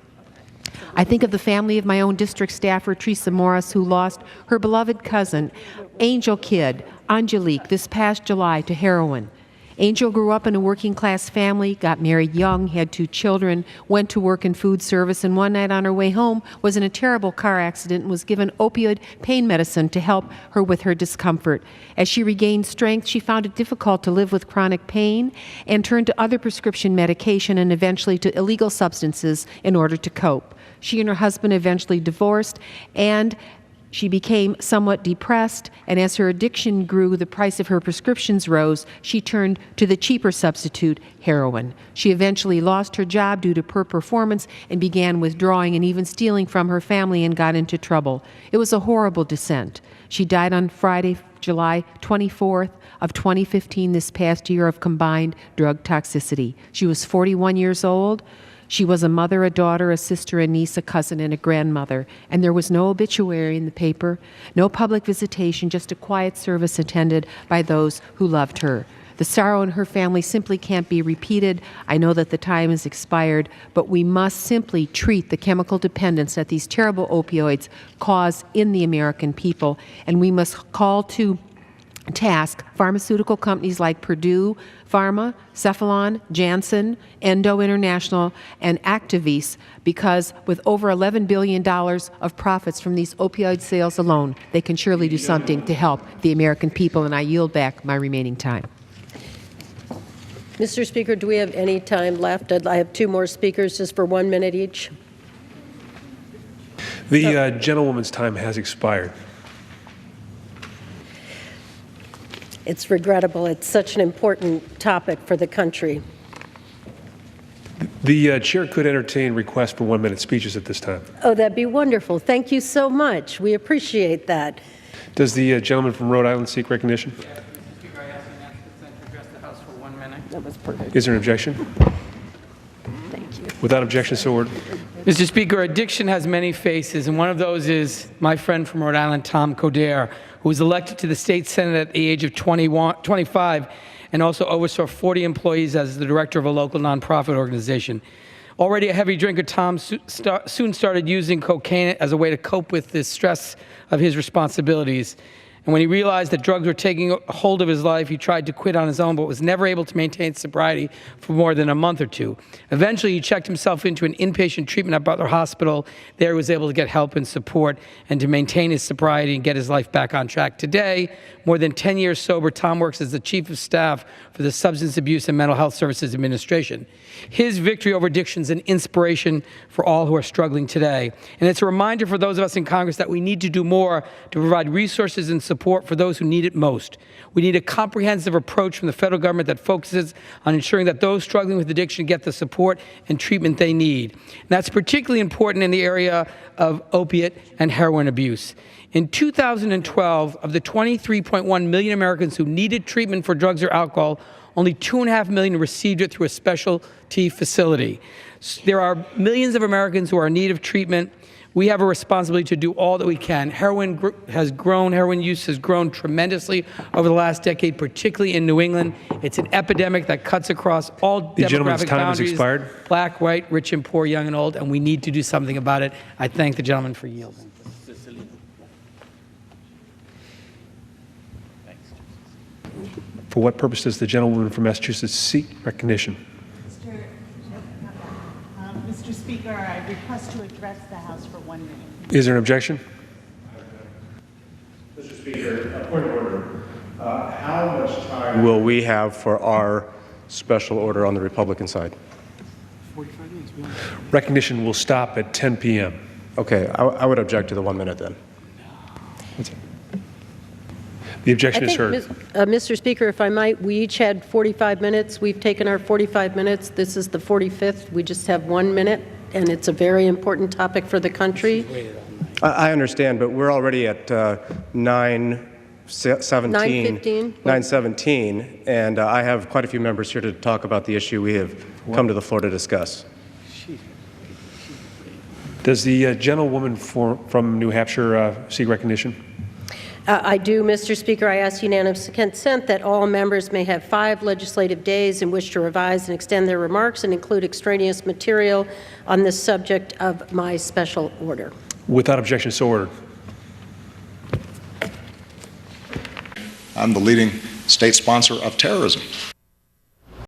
S14: I think of the family of my own district staffer, Teresa Morris, who lost her beloved cousin, Angel Kidd, Angelique, this past July to heroin. Angel grew up in a working-class family, got married young, had 2 children, went to work in food service, and one night on her way home was in a terrible car accident and was given opioid pain medicine to help her with her discomfort. As she regained strength, she found it difficult to live with chronic pain and turned to other prescription medication and eventually to illegal substances in order to cope. She and her husband eventually divorced, and she became somewhat depressed, and as her addiction grew, the price of her prescriptions rose. She turned to the cheaper substitute, heroin. She eventually lost her job due to poor performance and began withdrawing and even stealing from her family and got into trouble. It was a horrible descent. She died on Friday, July 24th of 2015, this past year, of combined drug toxicity. She was 41 years old. She was a mother, a daughter, a sister, a niece, a cousin, and a grandmother. And there was no obituary in the paper, no public visitation, just a quiet service attended by those who loved her. The sorrow in her family simply can't be repeated. I know that the time has expired, but we must simply treat the chemical dependence that these terrible opioids cause in the American people, and we must call to task pharmaceutical companies like Purdue Pharma, Cephalon, Janssen, Endo International, and Actavis, because with over $11 billion of profits from these opioid sales alone, they can surely do something to help the American people, and I yield back my remaining time.
S1: Mr. Speaker, do we have any time left? I have 2 more speakers just for 1 minute each.
S11: The gentlewoman's time has expired.
S1: It's regrettable. It's such an important topic for the country.
S11: The chair could entertain requests for 1-minute speeches at this time.
S1: Oh, that'd be wonderful. Thank you so much. We appreciate that.
S11: Does the gentleman from Rhode Island seek recognition?
S12: Speaker, I ask the consent to address the House for 1 minute.
S1: That was perfect.
S11: Is there an objection?
S1: Thank you.
S11: Without objection, so ordered.
S12: Mr. Speaker, addiction has many faces, and one of those is my friend from Rhode Island, Tom Coderre, who was elected to the state senate at the age of 25 and also oversaw 40 employees as the director of a local nonprofit organization. Already a heavy drinker, Tom soon started using cocaine as a way to cope with the stress of his responsibilities. And when he realized that drugs were taking hold of his life, he tried to quit on his own, but was never able to maintain sobriety for more than a month or 2. Eventually, he checked himself into an inpatient treatment at Butler Hospital. There he was able to get help and support and to maintain his sobriety and get his life back on track. Today, more than 10 years sober, Tom works as the Chief of Staff for the Substance Abuse and Mental Health Services Administration. His victory over addiction is an inspiration for all who are struggling today. And it's a reminder for those of us in Congress that we need to do more to provide resources and support for those who need it most. We need a comprehensive approach from the federal government that focuses on ensuring that those struggling with addiction get the support and treatment they need. And that's particularly important in the area of opiate and heroin abuse. In 2012, of the 23.1 million Americans who needed treatment for drugs or alcohol, only 2.5 million received it through a specialty facility. There are millions of Americans who are in need of treatment. We have a responsibility to do all that we can. Heroin use has grown tremendously over the last decade, particularly in New England. It's an epidemic that cuts across all demographic boundaries, black, white, rich and poor, young and old, and we need to do something about it. I thank the gentleman for yielding.
S11: For what purpose does the gentlewoman from Massachusetts seek recognition?
S15: Mr. Speaker, I request to address the House for 1 minute.
S11: Is there an objection?
S16: Mr. Speaker, point of order. How much time will we have for our special order on the Republican side?
S11: 45 minutes. Recognition will stop at 10 p.m.
S16: Okay, I would object to the 1 minute then.
S11: The objection is heard.
S1: Mr. Speaker, if I might, we each had 45 minutes. We've taken our 45 minutes. This is the 45th. We just have 1 minute, and it's a very important topic for the country.
S16: I understand, but we're already at 9:17, and I have quite a few members here to talk about the issue we have come to the floor to discuss.
S11: Does the gentlewoman from New Hampshire seek recognition?
S1: I do, Mr. Speaker. I ask unanimous consent that all members may have 5 legislative days in which to revise and extend their remarks and include extraneous material on the subject of my special order.
S11: Without objection, so ordered.
S17: I'm the leading state sponsor of terrorism.